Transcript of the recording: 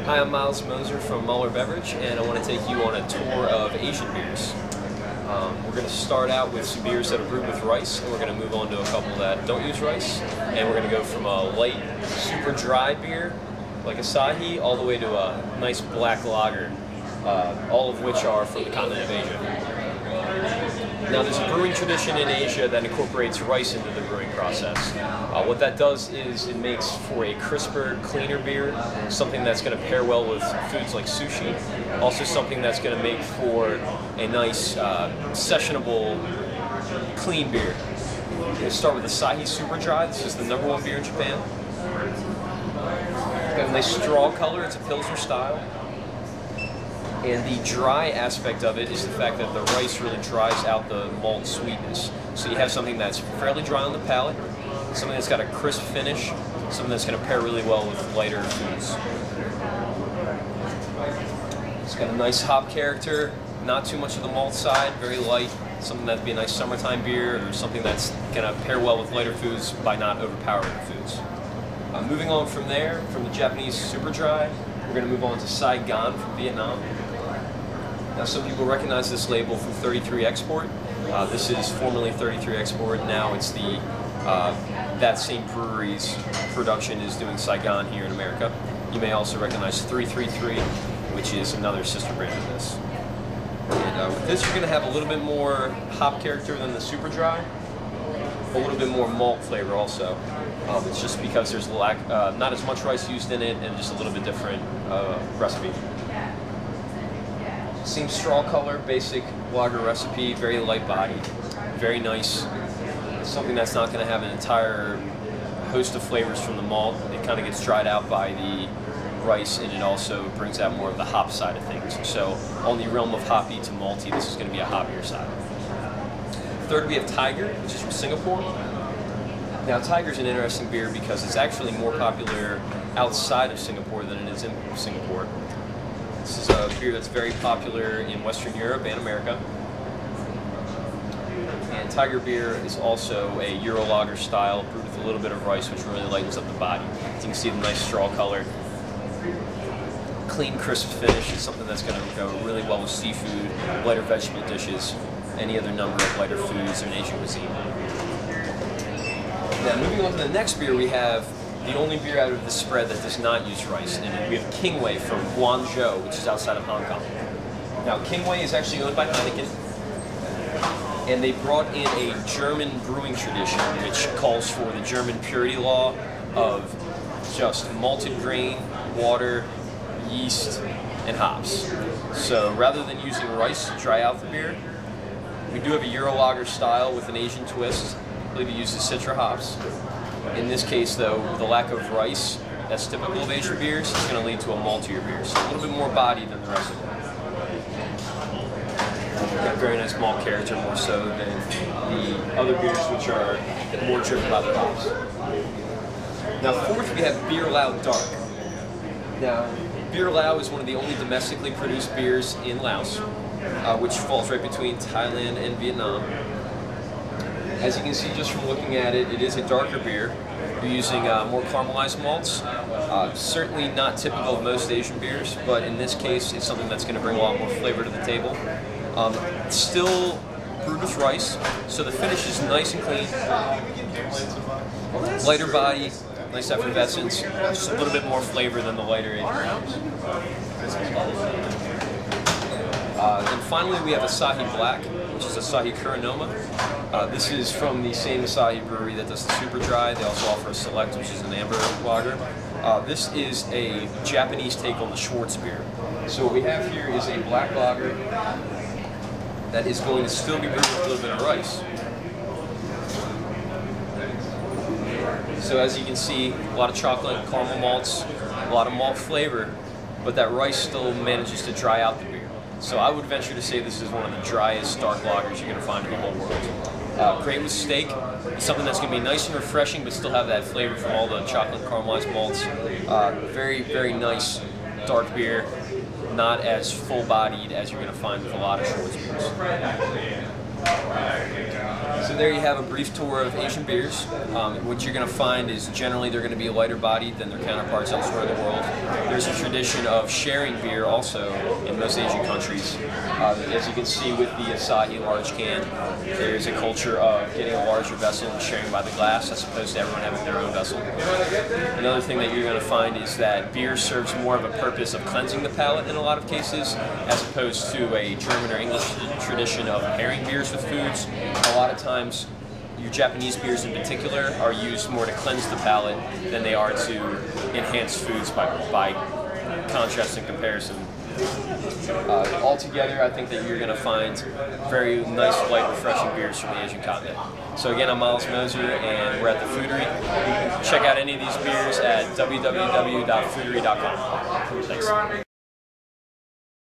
Hi, I'm Miles Moser from Muller Beverage, and I want to take you on a tour of Asian beers. We're going to start out with some beers that are brewed with rice, and we're going to move on to a couple that don't use rice. And we're going to go from a light, super dry beer, like Asahi, all the way to a nice black lager, all of which are from the continent of Asia. Now, there's a brewing tradition in Asia that incorporates rice into the brewing process. What that does is it makes for a crisper, cleaner beer, something that's going to pair well with foods like sushi, also something that's going to make for a nice, sessionable, clean beer. We're going to start with Asahi Super Dry. This is the #1 beer in Japan. It's got a nice straw color. It's a Pilsner style. And the dry aspect of it is the fact that the rice really dries out the malt sweetness. So you have something that's fairly dry on the palate, something that's got a crisp finish, something that's going to pair really well with lighter foods. It's got a nice hop character, not too much of the malt side, very light, something that'd be a nice summertime beer, or something that's going to pair well with lighter foods by not overpowering the foods. Moving on from there, from the Japanese Super Dry, we're going to move on to Saigon from Vietnam. Now, some people recognize this label from 33 Export. This is formerly 33 Export. Now it's the that same brewery's production is doing Saigon here in America. You may also recognize 333, which is another sister brand of this. And with this, you're going to have a little bit more hop character than the Super Dry, a little bit more malt flavor also. It's just because there's not as much rice used in it, and just a little bit different recipe. Same straw color, basic lager recipe, very light bodied, very nice. Something that's not going to have an entire host of flavors from the malt. It kind of gets dried out by the rice, and it also brings out more of the hop side of things. So on the realm of hoppy to malty, this is going to be a hoppier side. Third, we have Tiger, which is from Singapore. Now, Tiger's an interesting beer because it's actually more popular outside of Singapore than it is in Singapore. This is a beer that's very popular in Western Europe and America. And Tiger beer is also a Euro lager style, brewed with a little bit of rice, which really lightens up the body. As you can see, the nice straw color, clean, crisp finish. It's something that's going to go really well with seafood, lighter vegetable dishes, any other number of lighter foods in Asian cuisine. Now, moving on to the next beer, we have the only beer out of the spread that does not use rice, and we have Kingway from Guangzhou, which is outside of Hong Kong. Now, Kingway is actually owned by Heineken, and they brought in a German brewing tradition which calls for the German purity law of just malted grain, water, yeast, and hops. So rather than using rice to dry out the beer, we do have a Euro lager style with an Asian twist. I believe it uses citra hops. In this case, though, the lack of rice that's typical of Asian beers is going to lead to a maltier beer, so a little bit more body than the rest of them. Got very nice malt character, more so than the other beers, which are more driven by the hops. Now, fourth, we have Beer Lao Dark. Now, Beer Lao is one of the only domestically produced beers in Laos, which falls right between Thailand and Vietnam. As you can see just from looking at it, it is a darker beer. You're using more caramelized malts. Certainly not typical of most Asian beers, but in this case, it's something that's going to bring a lot more flavor to the table. Still brewed with rice, so the finish is nice and clean. Lighter body, nice effervescence, just a little bit more flavor than the lighter Asian beers. And finally, we have Asahi Black, which is Asahi Kuronoma. This is from the same Asahi brewery that does the Super Dry. They also offer a Select, which is an amber lager. This is a Japanese take on the Schwartz beer. So what we have here is a black lager that is going to still be brewed with a little bit of rice. So as you can see, a lot of chocolate and caramel malts, a lot of malt flavor, but that rice still manages to dry out the beer. So I would venture to say this is one of the driest dark lagers you're going to find in the whole world. Great with steak. It's something that's going to be nice and refreshing, but still have that flavor from all the chocolate and caramelized malts. Very, very nice dark beer. Not as full-bodied as you're going to find with a lot of Schwartz beers. So there you have a brief tour of Asian beers. What you're going to find is generally they're going to be lighter bodied than their counterparts elsewhere in the world. There's a tradition of sharing beer also in most Asian countries. As you can see with the Asahi large can, there's a culture of getting a larger vessel and sharing by the glass as opposed to everyone having their own vessel. Another thing that you're going to find is that beer serves more of a purpose of cleansing the palate in a lot of cases as opposed to a German or English tradition of pairing beers with foods. A lot of times, your Japanese beers in particular are used more to cleanse the palate than they are to enhance foods by contrast and comparison. Altogether, I think that you're going to find very nice, light, refreshing beers from the Asian continent. So again, I'm Miles Moser, and we're at the Foodery. Check out any of these beers at www.foodery.com. Thanks.